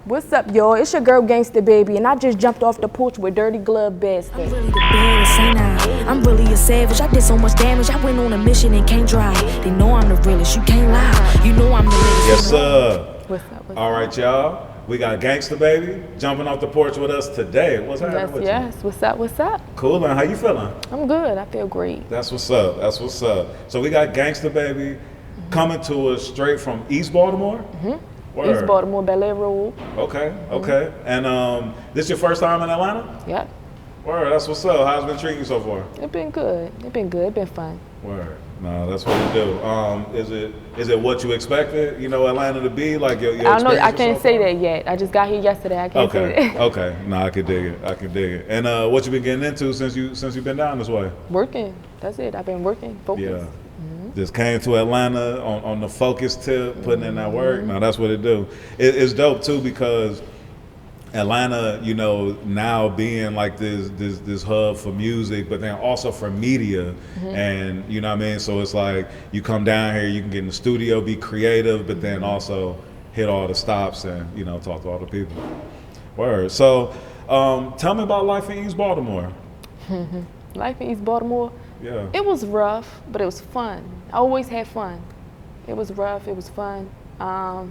What's up, y'all? It's your girl, Gangsta Baby, and I just jumped off the porch with dirty glove bastard. I'm really the baddest, ain't I? I'm really a savage. I did so much damage. I went on a mission and can't drive. They know I'm the realest. You can't lie. You know I'm the latest. Yes, sir. What's up? All right, y'all. We got Gangsta Baby jumping off the porch with us today. What's happening with Yes. What's up? What's up? you? Cool, and how you feeling? I'm good. I feel great. That's what's up. That's what's up. So we got Gangsta Baby coming to us straight from East Baltimore? Word. East Baltimore, Bel Air Road. Okay, okay. And this your first time in Atlanta? Yep. Word, that's what's up. How's it been treating you so far? It been good. It been good. It been fun. Word. No, that's what we do. Is it what you expected, you know, Atlanta to be? Like your I don't know. I experience can't so say far? that yet. I just got here yesterday. I can't say that. Okay. No, I can dig it. I can dig it. And what you been getting into since you've been down this way? Working. That's it. I've been working. Focused. Yeah. Just came to Atlanta on the focus tip, putting in that work. No, that's what it do. It's dope too because Atlanta, you know, now being like this hub for music, but then also for media, and you know what I mean. So it's like you come down here, you can get in the studio, be creative, but then also hit all the stops and you know talk to all the people. Word. So tell me about life in East Baltimore. Life in East Baltimore. Yeah. It was rough, but it was fun. I always had fun. It was rough. It was fun. I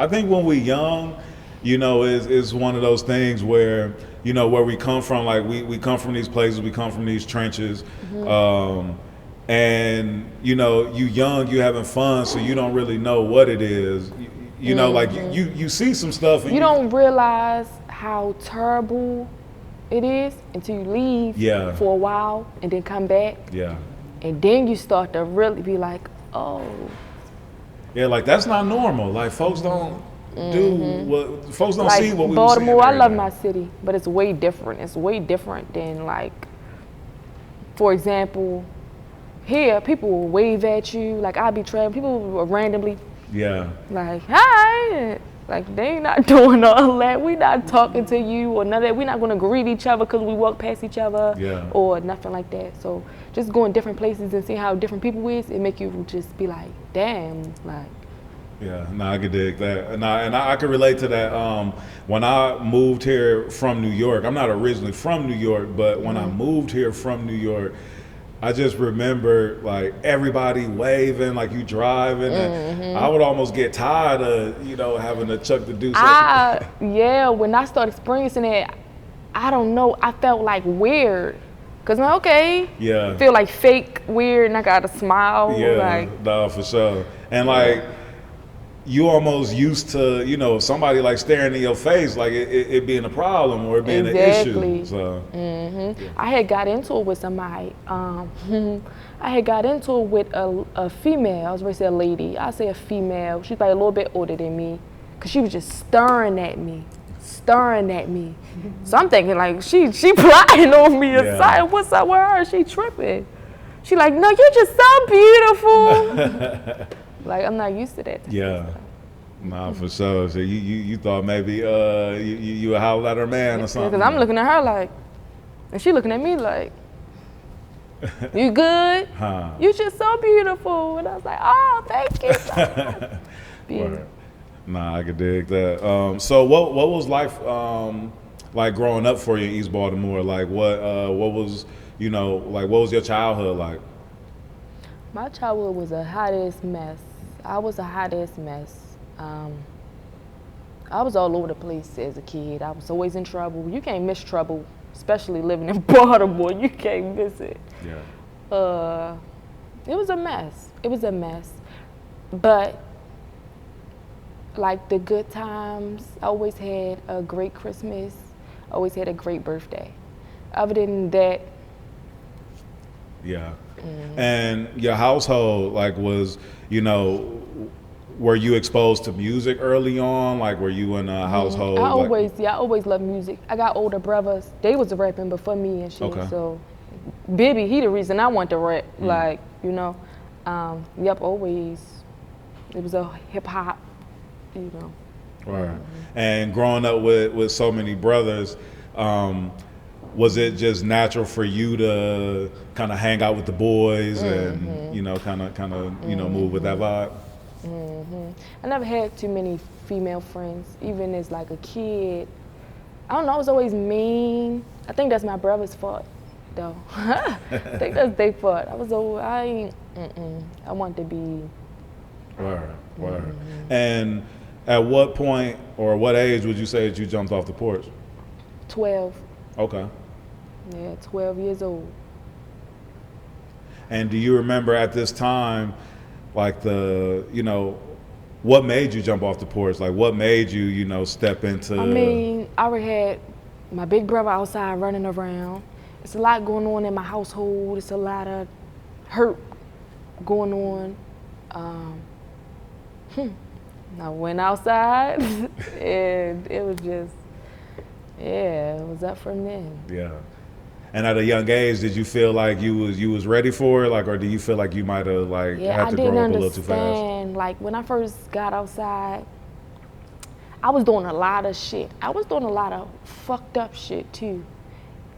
think when we're young, you know, is one of those things where, you know, where we come from, like we come from these places, we come from these trenches, and you know, you young, you having fun, so you don't really know what it is. You know, like you see some stuff and You don't realize how terrible it is until you leave for a while and then come back. Yeah. And then you start to really be like, oh. Yeah, like that's not normal. Like folks don't do what folks don't Like see what we Baltimore, were seeing I love every my day. city, but it's way different. It's way different than like, for example, here people will wave at you. Like I'll be traveling, people will randomly like, hi. Like they not doing all that. We not talking to you or none of that. We not gonna greet each other because we walk past each other or nothing like that. So just going different places and seeing how different people is, it make you just be like, damn, like. Yeah, no, I could dig that, and I could relate to that. When I moved here from New York, I'm not originally from New York, but when I moved here from New York, I just remember like everybody waving, like you driving, and I would almost get tired of, you know, having to chuck the deuce. Yeah, when I started experiencing it, I don't know, I felt like weird. Cause I'm okay. Yeah. Feel like fake weird, and I gotta smile. Yeah, like, no, for sure. And like, you almost used to, you know, somebody like staring in your face, like it being a problem or it being an issue. So. I had got into it with somebody. I had got into it with a female. I was going to say a lady. I say a female. She's probably a little bit older than me, cause she was just staring at me. So I'm thinking like she plotting on me or something. What's up with her? She tripping. She like, no, you're just so beautiful. Like I'm not used to that. Yeah. Nah, for sure. So you thought maybe you a howl at her man or something? Because I'm looking at her like, and she looking at me like, you good? You just so beautiful. And I was like, oh, thank you. Word. Nah, I could dig that. So what was life like growing up for you in East Baltimore? Like what was, you know, like what was your childhood like? My childhood was a hot ass mess. I was a hot ass mess. I was all over the place as a kid. I was always in trouble. You can't miss trouble, especially living in Baltimore. You can't miss it. Yeah. It was a mess. It was a mess. But like the good times, I always had a great Christmas. I always had a great birthday. Other than that. Yeah. And your household, like, was, you know, were you exposed to music early on? Like, were you in a household? I always loved music. I got older brothers. They was rapping before me and shit. Okay. So, Bibby, he the reason I want to rap. Like, you know, always. It was a hip hop, you know. Right. And growing up with so many brothers, was it just natural for you to kind of hang out with the boys and, you know, kind of you know, move with that vibe? I never had too many female friends, even as like a kid. I don't know, I was always mean. I think that's my brother's fault, though. I think that's their fault. I want to be. Word. And at what point or what age would you say that you jumped off the porch? 12. Okay. Yeah, 12 years old. And do you remember at this time, like you know, what made you jump off the porch? Like what made you, you know, step into? I mean, I already had my big brother outside running around. It's a lot going on in my household. It's a lot of hurt going on. I went outside and it was just, yeah, it was up from then. Yeah. And at a young age, did you feel like you was ready for it, like, or do you feel like you might have like had to grow up a little too fast? Like when I first got outside, I was doing a lot of shit. I was doing a lot of fucked up shit too,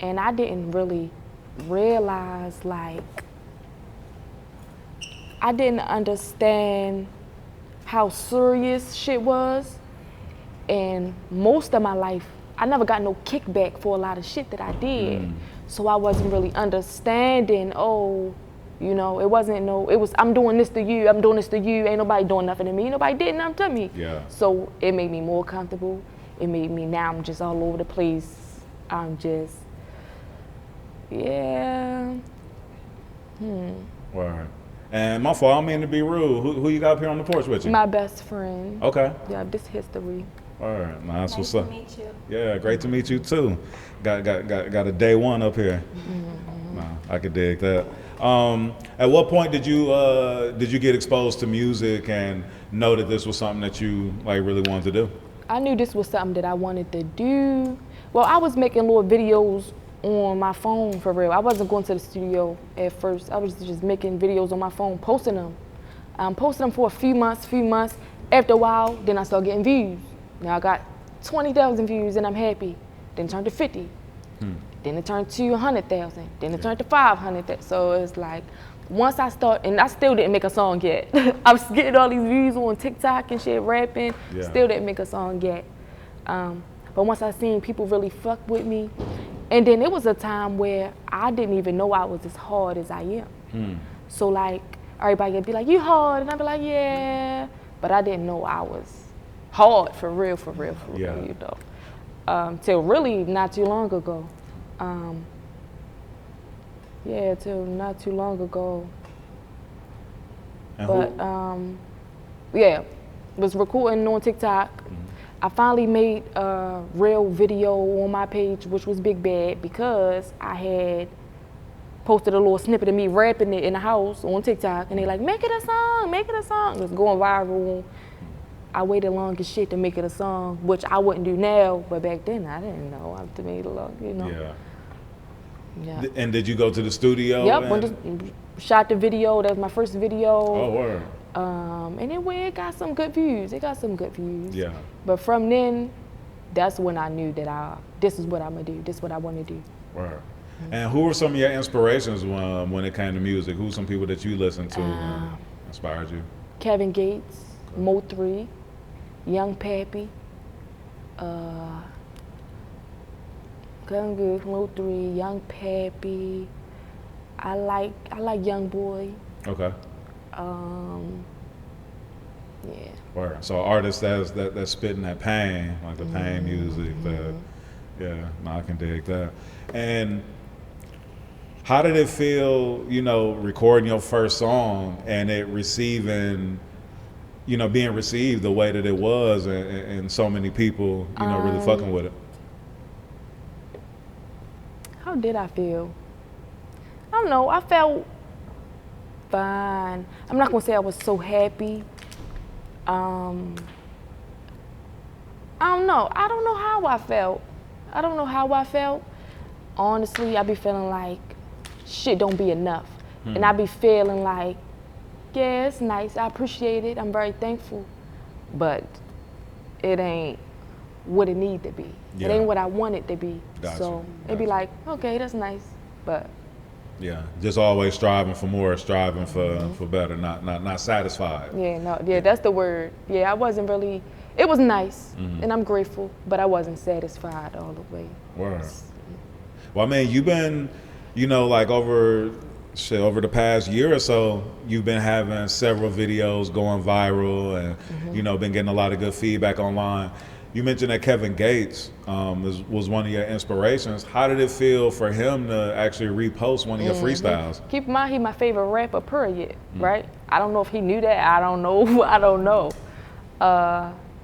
and I didn't really realize, like, I didn't understand how serious shit was, and most of my life, I never got no kickback for a lot of shit that I did. So I wasn't really understanding, you know, it was, I'm doing this to you, I'm doing this to you, ain't nobody doing nothing to me, nobody did nothing to me. Yeah. So it made me more comfortable. It made me, now I'm just all over the place. I'm just, yeah. Word. And my fault, I don't mean to be rude. Who you got up here on the porch with you? My best friend. Okay. Yeah, this history. All right, nice. What's up? Nice to meet you. Yeah, great to meet you too. Got a day one up here. Nah, I could dig that. At what point did you get exposed to music and know that this was something that you like really wanted to do? I knew this was something that I wanted to do. Well, I was making little videos on my phone for real. I wasn't going to the studio at first. I was just making videos on my phone, posting them. Posting them for a few months. After a while, then I started getting views. Now I got 20,000 views and I'm happy. Then it turned to 50. Then it turned to 100,000. Then it turned to 500,000. So it's like, once I start, and I still didn't make a song yet. I was getting all these views on TikTok and shit, rapping, still didn't make a song yet. But once I seen people really fuck with me, and then it was a time where I didn't even know I was as hard as I am. So like, everybody would be like, you hard? And I'd be like, yeah. But I didn't know I was hard for real, you know. Till really not too long ago. Till not too long ago. And was recording on TikTok. I finally made a real video on my page, which was Big Bad, because I had posted a little snippet of me rapping it in the house on TikTok, and they like, make it a song. It was going viral. I waited long as shit to make it a song, which I wouldn't do now, but back then I didn't know I had to make it long, you know. Yeah. And did you go to the studio? Yep, shot the video. That was my first video. Oh, word. And it got some good views. Yeah. But from then, that's when I knew that this is what I'm gonna do. This is what I want to do. Word. And who were some of your inspirations when it came to music? Who's some people that you listened to and inspired you? Kevin Gates, Mo 3, Young Pappy, Kevin Gates, Mo 3, Young Pappy. I like Young Boy. Okay. Yeah. Word. So artists that's spitting that pain, like the pain music. I can dig that. And how did it feel, you know, recording your first song and it receiving, you know, being received the way that it was, and so many people, you know, really fucking with it? How did I feel? I don't know. I felt fine. I'm not gonna say I was so happy. I don't know. I don't know how I felt. Honestly, I be feeling like shit don't be enough. And I be feeling like, yeah, it's nice. I appreciate it. I'm very thankful. But it ain't what it need to be. Yeah. It ain't what I want it to be. Gotcha. So it'd be like, okay, that's nice, but. Yeah, just always striving for more, striving for better, not satisfied. Yeah, no, yeah, that's the word. Yeah, I wasn't really, it was nice, and I'm grateful, but I wasn't satisfied all the way. Word. Well, I mean, you've been, you know, like over the past year or so, you've been having several videos going viral and, you know, been getting a lot of good feedback online. You mentioned that Kevin Gates was one of your inspirations. How did it feel for him to actually repost one of your freestyles? Keep in mind, he's my favorite rapper, period, right? I don't know if he knew that. I don't know. I don't know.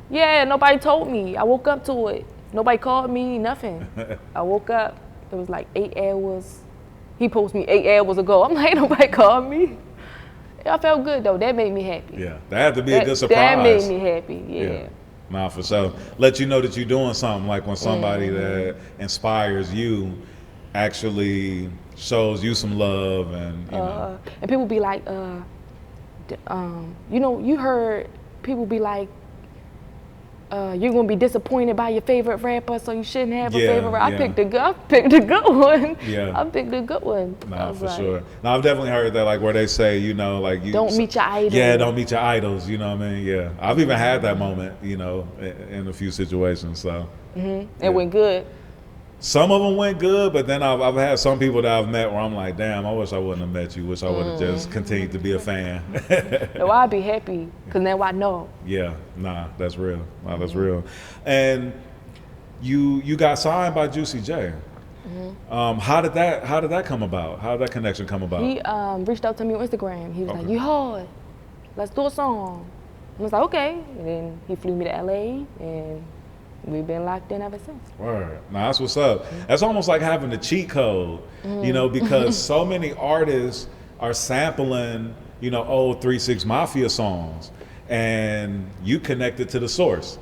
Yeah, nobody told me. I woke up to it. Nobody called me, nothing. I woke up. It was like 8 hours. He posted me 8 hours ago. I'm like, nobody called me. I felt good, though. That made me happy. Yeah, that had to be a good surprise. That made me happy, yeah. Nah, for sure. Let you know that you're doing something, like when somebody that inspires you actually shows you some love and, you know. And people be like, you know, you heard people be like, you're gonna be disappointed by your favorite rapper, so you shouldn't have a favorite rapper. I picked a good one. Yeah. I picked a good one. Nah, for sure. Now I've definitely heard that, like where they say, you know, like you don't meet your idols. Yeah, don't meet your idols. You know what I mean? Yeah, I've even had that moment, you know, in a few situations. So it went good. Some of them went good, but then I've had some people that I've met where I'm like, damn, I wish I wouldn't have met you. Wish I would have just continued to be a fan. No, I'd be happy because now I know. Yeah, nah, that's real. Nah, that's real. And you got signed by Juicy J. How did that come about? How did that connection come about? He reached out to me on Instagram. He was like, "You hard? Let's do a song." I was like, "Okay." And then he flew me to LA and we've been locked in ever since. Word. Now that's what's up. That's almost like having a cheat code, you know, because so many artists are sampling, you know, old 3 6 Mafia songs, and you connected to the source.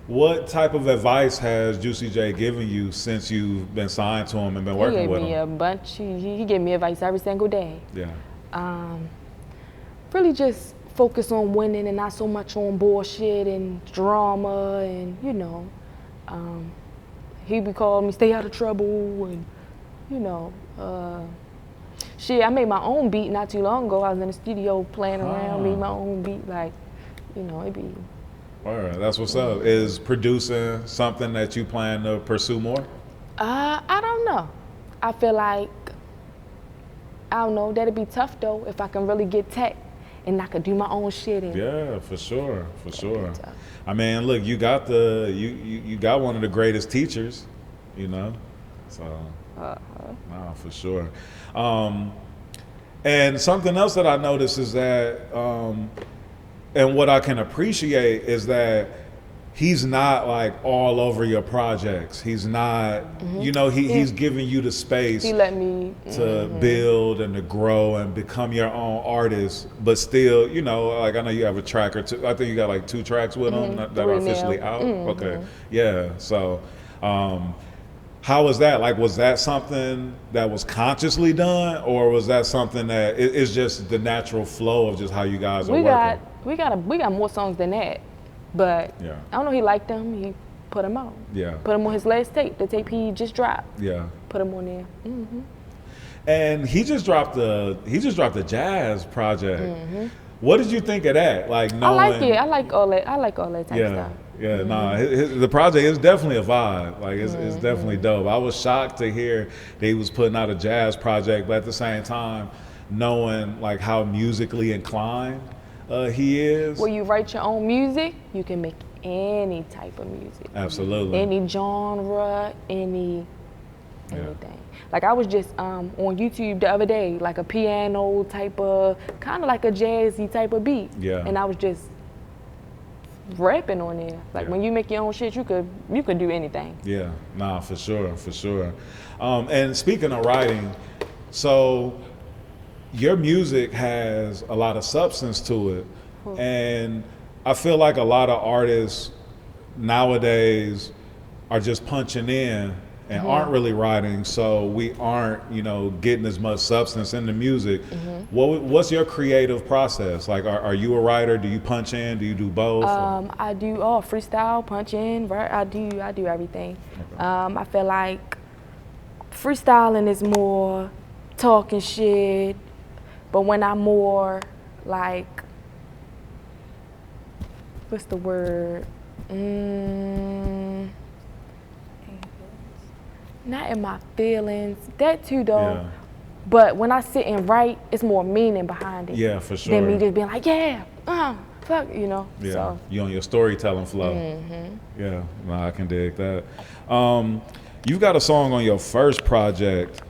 What type of advice has Juicy J given you since you've been signed to him and been working with him? He gave me a bunch. He gave me advice every single day. Yeah. Really just focus on winning and not so much on bullshit and drama and, you know. He be calling me, stay out of trouble and, you know. Shit, I made my own beat not too long ago. I was in the studio playing around, made my own beat, like, you know, it be. Alright, that's what's up. Is producing something that you plan to pursue more? I don't know. I feel like, I don't know, that'd be tough though if I can really get tech and I could do my own shit. And yeah, for sure. I mean, look, you got you got one of the greatest teachers, you know, so nah, for sure. And something else that I noticed is that, and what I can appreciate is that he's not like all over your projects. He's not, you know, he's giving you the space. He let me to build and to grow and become your own artist, but still, you know, like I know you have a track or two. I think you got like 2 tracks with him that are officially out. Okay, yeah. So, how was that? Like, was that something that was consciously done, or was that something that it's just the natural flow of just how you guys are working? We got more songs than that. But I don't know, he liked them, he put them out. Yeah. Put them on his last tape, the tape he just dropped. Yeah. Put them on there. And he just dropped a jazz project. What did you think of that? Like knowing, I like it. I like all that type of stuff. Yeah, nah, the project is definitely a vibe. Like it's definitely dope. I was shocked to hear that he was putting out a jazz project, but at the same time, knowing like how musically inclined he is. When you write your own music, you can make any type of music. Absolutely. Any genre, anything. Like I was just on YouTube the other day, like a piano type of, kind of like a jazzy type of beat. Yeah. And I was just rapping on there. Like when you make your own shit, you could do anything. Yeah, nah, for sure. And speaking of writing, so your music has a lot of substance to it, and I feel like a lot of artists nowadays are just punching in and aren't really writing, so we aren't, you know, getting as much substance in the music. What's your creative process? Like, are you a writer? Do you punch in? Do you do both? I do all freestyle, punch in, right? I do everything. Okay. I feel like freestyling is more talking shit, but when I'm more like, what's the word? Not in my feelings, that too though. Yeah. But when I sit and write, it's more meaning behind it. Yeah, for sure. Than me just being like, yeah, fuck, you know. Yeah, so. You on your storytelling flow. Yeah, no, I can dig that. You've got a song on your first project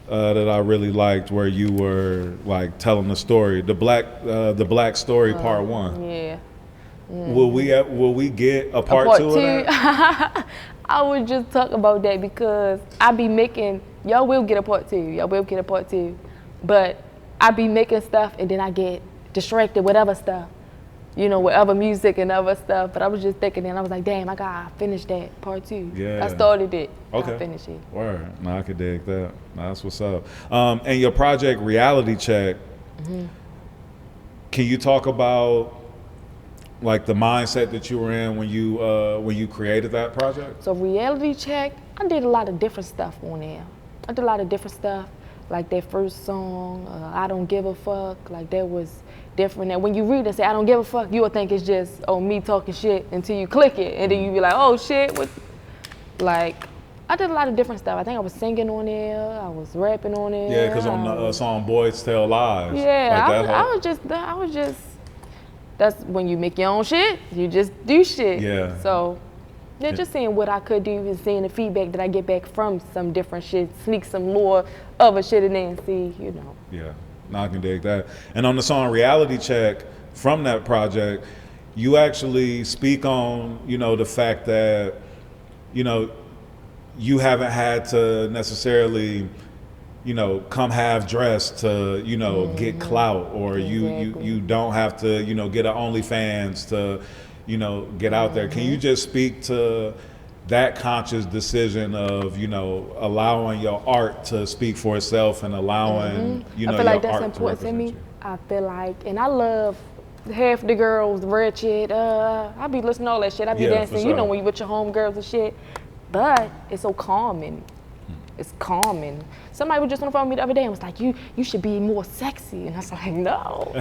that I really liked, where you were like telling the story, the black story part 1. Yeah. Will we get a part 2 of that? I would just talk about that because I be making, y'all will get a part 2, but I be making stuff and then I get distracted with other stuff, you know, with other music and other stuff. But I was just thinking, and I was like, damn, I gotta finish that part 2. Yeah. I started it. Okay. I finished it. Word. No, I could dig that. No, that's what's up. And your project Reality Check, can you talk about like the mindset that you were in when you created that project? So Reality Check, I did a lot of different stuff on there. I did a lot of different stuff. Like that first song, I Don't Give a Fuck, like that was different. And when you read it and say, I don't give a fuck, you would think it's just, me talking shit until you click it. And then you be like, oh shit, what? Like, I did a lot of different stuff. I think I was singing on there, I was rapping on there. Yeah, because on the song Boys Tell Lies. Yeah, like I was just, that's when you make your own shit, you just do shit. Yeah. So, yeah, just seeing what I could do and seeing the feedback that I get back from some different shit, sneak some more other shit in there and see, you know. Yeah, no, I can dig that. And on the song Reality Check from that project, you actually speak on, you know, the fact that, you know, you haven't had to necessarily, you know, come half dressed to, you know, get clout, or you don't have to, you know, get an OnlyFans to, you know, get out there. Can you just speak to that conscious decision of, you know, allowing your art to speak for itself and allowing, you know, I feel like your that's art important to me. you? I feel like, and I love half the girls, ratchet, I be listening to all that shit. I be dancing, you know, when you with your homegirls and shit. But it's so calming. It's calming. Somebody was just on the phone with me the other day and was like, you should be more sexy. And I was like, no.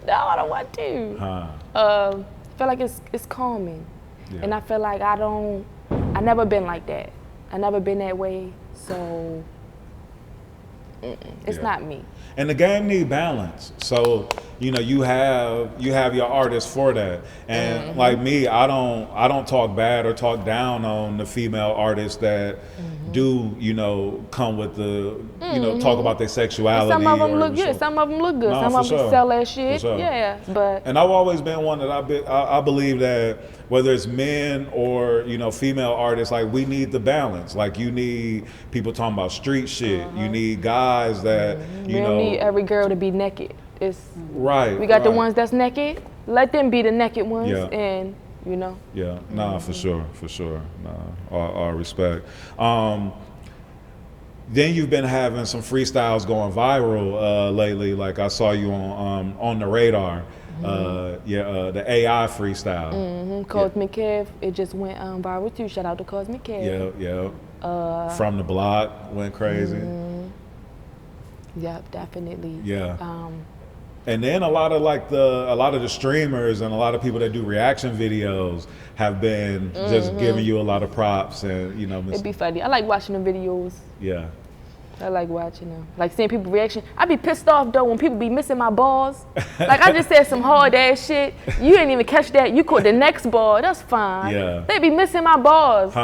No, I don't want to. I feel like it's calming. Yeah. And I feel like I never been like that. I never been that way, so it's not me. And the game need balance. So, you know, you have your artists for that. And like me, I don't talk bad or talk down on the female artists that do, you know, come with the, you know, talk about their sexuality. And some of them look good. Some of them look good. Some of them sell that shit. Yeah, but. And I've always been one that I believe that whether it's men or, you know, female artists, like we need the balance. Like you need people talking about street shit. You need guys that, you know. We don't need every girl to be naked. It's right. We got the ones that's naked. Let them be the naked ones, and you know. Yeah, nah, for sure. Nah, all respect. Then you've been having some freestyles going viral lately. Like I saw you on the radar. The AI freestyle. Cosmic Kev, it just went viral too. Shout out to Cosmic Kev. Yeah. From the block went crazy. Yep, definitely. Yeah. And then a lot of the streamers and a lot of people that do reaction videos have been just giving you a lot of props, and you know. It'd be funny. I like watching the videos. Yeah. I like watching them. Like seeing people reaction. I be pissed off though when people be missing my balls. Like I just said some hard ass shit. You didn't even catch that. You caught the next ball. That's fine. Yeah. They be missing my balls.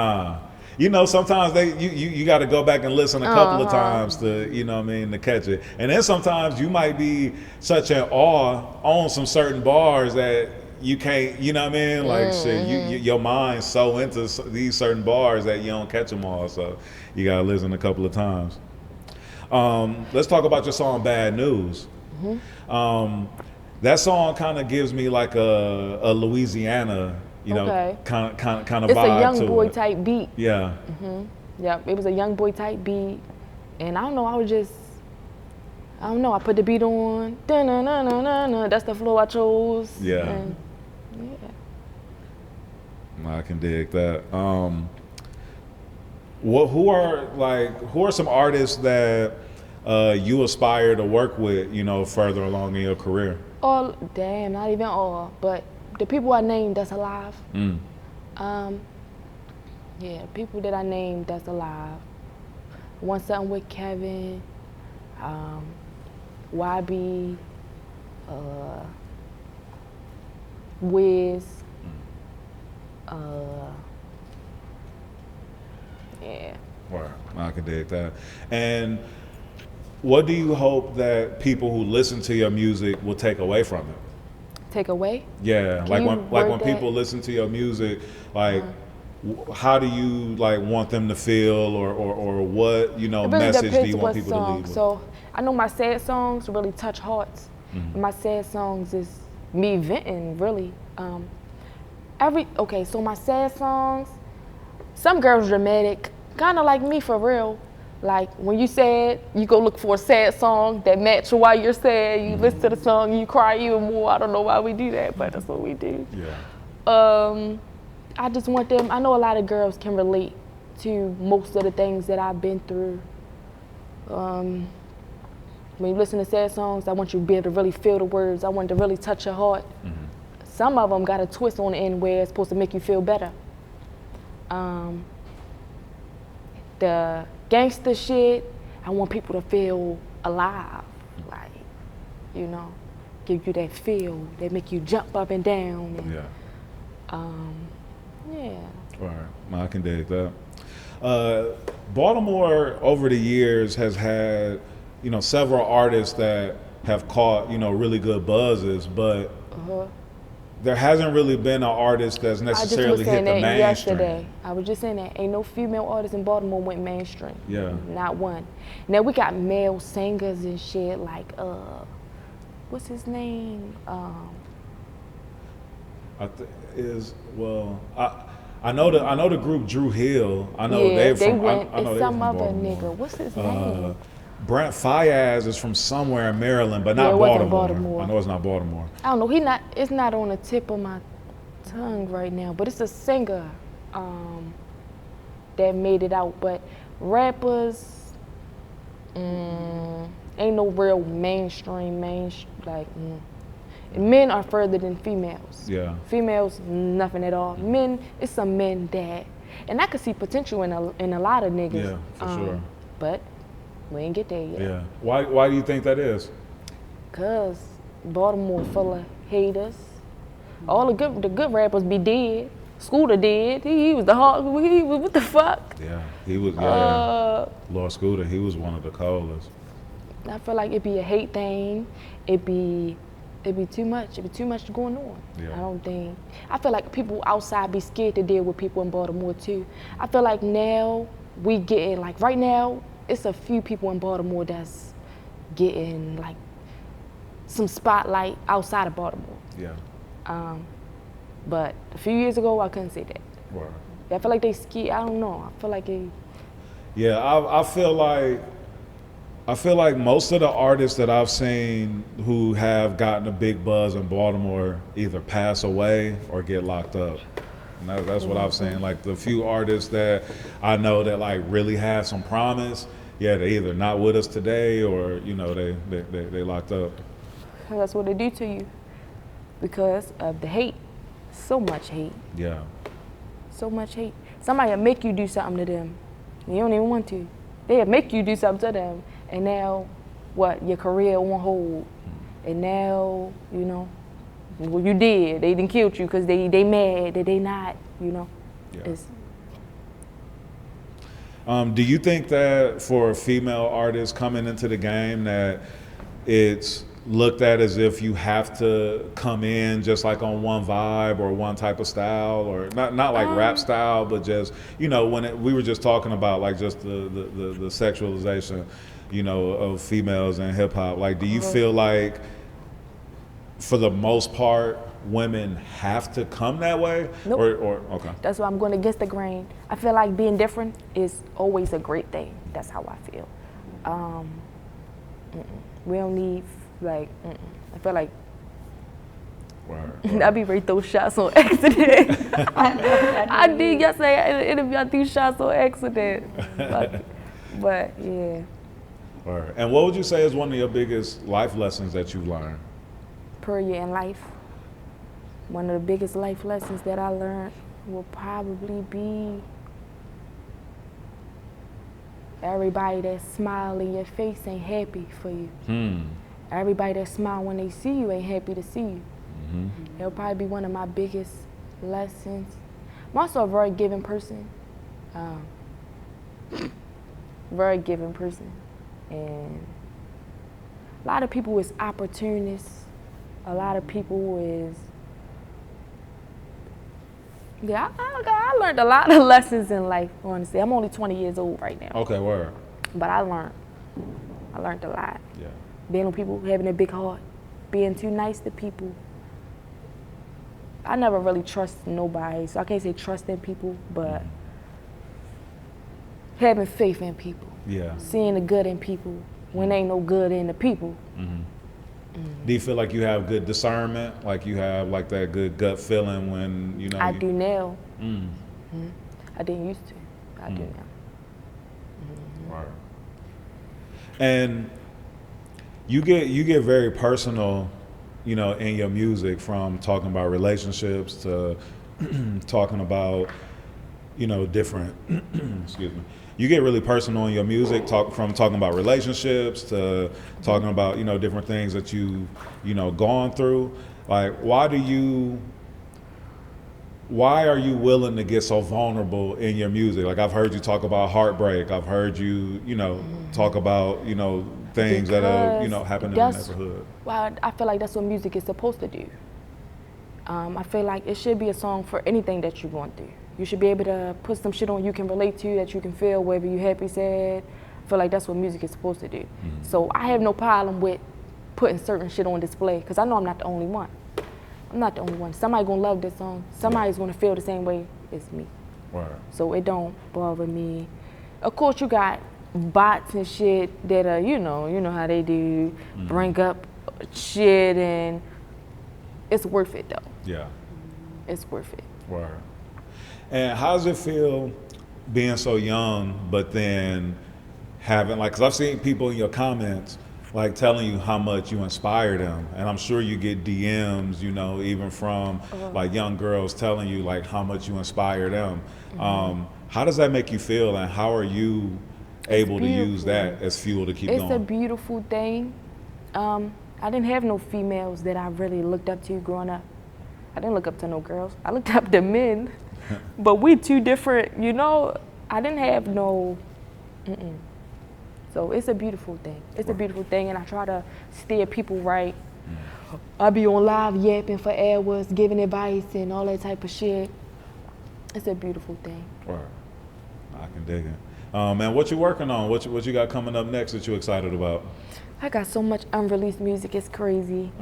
You know, sometimes you got to go back and listen a couple of times to, you know what I mean, to catch it. And then sometimes you might be such in awe on some certain bars that you can't, you know what I mean? Like shit, your mind's so into these certain bars that you don't catch them all. So you got to listen a couple of times. Let's talk about your song Bad News. That song kind of gives me like a Louisiana, you know, kind of vibe to it. It's a young boy type beat. Yeah. Yep, it was a young boy type beat. And I don't know, I put the beat on. Da-na-na-na-na-na. That's the flow I chose. Yeah. And, I can dig that. Who are some artists that you aspire to work with, you know, further along in your career? Not even all, but the people I named that's alive. People that I named that's alive. I want something with Kevin, YB, Wiz. Right. I can dig that. And what do you hope that people who listen to your music will take away from it? Take away? Yeah, when people listen to your music, like how do you like want them to feel, or what, you know, message do you want people to leave with? So I know my sad songs really touch hearts. My sad songs is me venting, really. So my sad songs, some girls dramatic, kind of like me for real. Like when you sad, you go look for a sad song that match why you're sad. You listen to the song, you cry even more. I don't know why we do that, but that's what we do. Yeah. I just want them. I know a lot of girls can relate to most of the things that I've been through. When you listen to sad songs, I want you to be able to really feel the words. I want it to really touch your heart. Some of them got a twist on the end where it's supposed to make you feel better. The gangster shit, I want people to feel alive, like, you know, give you that feel, that make you jump up and down. And, Right, I can dig that. Baltimore over the years has had, you know, several artists that have caught, you know, really good buzzes, but there hasn't really been an artist that's necessarily hit the mainstream. Yesterday. I was just saying that ain't no female artist in Baltimore went mainstream. Yeah. Not one. Now we got male singers and shit like what's his name? I know the group Drew Hill. I know they from went. I know it's they some from other Baltimore. nigga. What's his name? Brent Fayaz is from somewhere in Maryland, but not it wasn't Baltimore. Baltimore. I know it's not Baltimore. I don't know. It's not on the tip of my tongue right now, but it's a singer that made it out. But rappers ain't no real mainstream. Men are further than females. Yeah. Females, nothing at all. Men, it's some men that, and I could see potential in a lot of niggas. Yeah, for sure. But we ain't get there yet. Yeah. Why do you think that is? Cause Baltimore full of haters. All the good rappers be dead. Scooter dead. He was the hard. He was, what the fuck? Yeah, he was. Lord Scooter, he was one of the coldest. I feel like it be a hate thing. It be too much. It be too much going on. Yeah. I feel like people outside be scared to deal with people in Baltimore too. I feel like now we getting, like right now, it's a few people in Baltimore that's getting like some spotlight outside of Baltimore. Yeah. But a few years ago, I couldn't say that. Right. I feel like they scared. I don't know. I feel like they. Yeah, I feel like most of the artists that I've seen who have gotten a big buzz in Baltimore either pass away or get locked up. And that's what I've seen. Like the few artists that I know that like really have some promise, they either not with us today or, you know, they locked up. That's what they do to you because of the hate. So much hate. Yeah. So much hate. Somebody will make you do something to them. You don't even want to. They'll make you do something to them. And now, what? Your career on hold. And now, you know, well, you did. They didn't kill you because they mad that they not, you know. Yeah. Do you think that for female artists coming into the game that it's looked at as if you have to come in just like on one vibe or one type of style, or not like rap style, but just, you know, we were just talking about like just the sexualization, you know, of females in hip hop. Like, do you feel like for the most part, women have to come that way? Nope. Or okay. That's why I'm going against the grain. I feel like being different is always a great thing. That's how I feel. We don't need, like, I feel like I be ready to throw shots on accident. I did yesterday in the interview, I threw shots on accident. But yeah. Word. And what would you say is one of your biggest life lessons that you've learned? Period in life. One of the biggest life lessons that I learned will probably be everybody that smile in your face ain't happy for you. Everybody that smile when they see you ain't happy to see you. It'll probably be one of my biggest lessons. I'm also a very giving person. Very giving person. And a lot of people is opportunists. A lot of people is, yeah, I learned a lot of lessons in life, honestly. I'm only 20 years old right now. Okay, word. But I learned a lot. Yeah. Being with people, having a big heart, being too nice to people. I never really trust nobody, so I can't say trust in people, but having faith in people. Yeah. Seeing the good in people when ain't no good in the people. Do you feel like you have good discernment? Like you have like that good gut feeling when, you know? I do now. I didn't used to. I do now. Right. And you get very personal, you know, in your music, from talking about relationships to talking about, you know, different, excuse me. You get really personal in your music, from talking about relationships to talking about, you know, different things that you know, gone through. Like, why are you willing to get so vulnerable in your music? Like, I've heard you talk about heartbreak. I've heard you, you know, talk about, you know, things that have, you know, happened in the neighborhood. Well, I feel like that's what music is supposed to do. I feel like it should be a song for anything that you're going through. You should be able to put some shit on you can relate to, that you can feel, whether you're happy, sad. I feel like that's what music is supposed to do. So I have no problem with putting certain shit on display, because I know I'm not the only one. I'm not the only one. Somebody's gonna love this song. Somebody's gonna feel the same way as me. Right. So it don't bother me. Of course, you got bots and shit that are, you know how they do, bring up shit, and it's worth it though. Yeah. It's worth it. Right. And how does it feel being so young, but then having, like, because I've seen people in your comments, like, telling you how much you inspire them. And I'm sure you get DMs, you know, even from like young girls telling you like how much you inspire them. How does that make you feel, and how are you able to use that as fuel to keep going? It's a beautiful thing. I didn't have no females that I really looked up to growing up. I didn't look up to no girls. I looked up to men. But we two different, you know. I didn't have no, So it's a beautiful thing. It's a beautiful thing, and I try to steer people right. I be on live yapping for hours, giving advice and all that type of shit. It's a beautiful thing. Right. I can dig it. Man, what you working on? What you got coming up next that you excited about? I got so much unreleased music, it's crazy.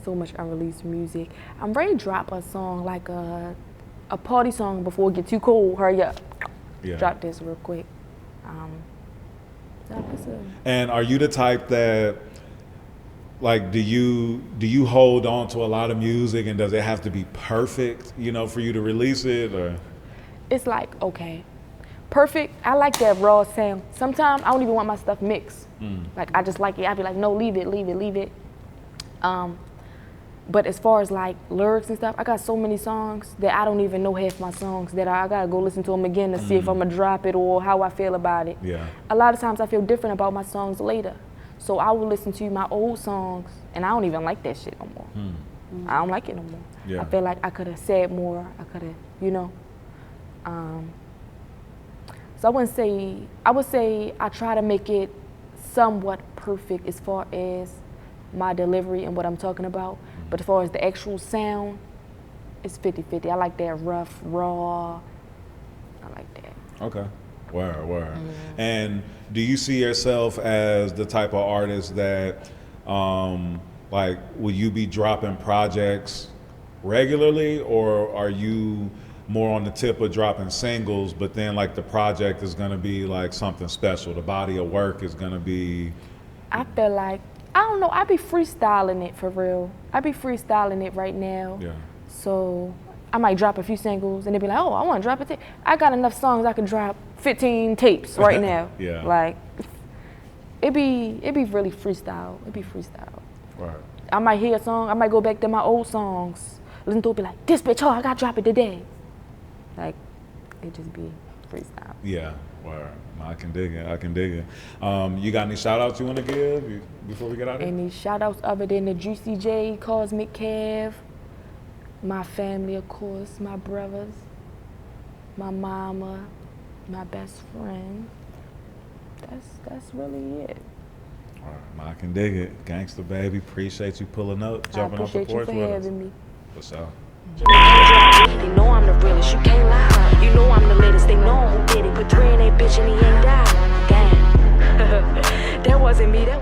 So much unreleased music. I'm ready to drop a song, like a party song before it get too cold. Hurry up. Yeah. Drop this real quick. And are you the type that, like, do you hold on to a lot of music, and does it have to be perfect, you know, for you to release it, or? It's like, okay, perfect. I like that raw sound. Sometimes I don't even want my stuff mixed. Like, I just like it. I be like, no, leave it. But as far as like lyrics and stuff, I got so many songs that I don't even know half my songs, that I gotta go listen to them again to see if I'm gonna drop it or how I feel about it. Yeah. A lot of times I feel different about my songs later. So I will listen to my old songs and I don't even like that shit no more. I don't like it no more. Yeah. I feel like I could have said more. I could have, you know. So I would say I try to make it somewhat perfect as far as my delivery and what I'm talking about. But as far as the actual sound, it's 50-50. I like that rough, raw. I like that. Okay. Word. And do you see yourself as the type of artist that like, will you be dropping projects regularly, or are you more on the tip of dropping singles, but then like the project is gonna be like something special? The body of work is gonna be. I feel like, I don't know, I be freestyling it for real. I be freestyling it right now. Yeah. So I might drop a few singles and they be like, oh, I want to drop a tape. I got enough songs I could drop 15 tapes right now. Yeah. Like, it be really freestyle. It be freestyle. Right. I might hear a song, I might go back to my old songs, listen to it, be like, this bitch, oh, I got to drop it today. Like, it just be freestyle. Yeah. Word. I can dig it. I can dig it. You got any shout outs you want to give before we get out of here? Any shout outs other than the Juicy J, Cosmic Cav, my family, of course, my brothers, my mama, my best friend. That's really it. All right, I can dig it. Gangsta baby, appreciate you pulling up, jumping off the porch with us. I appreciate you for having me. For sure. They know I'm the realest, you can't lie. You know I'm the latest, they know who did it. Put 3 in that bitch and he ain't died. Damn. That wasn't me, that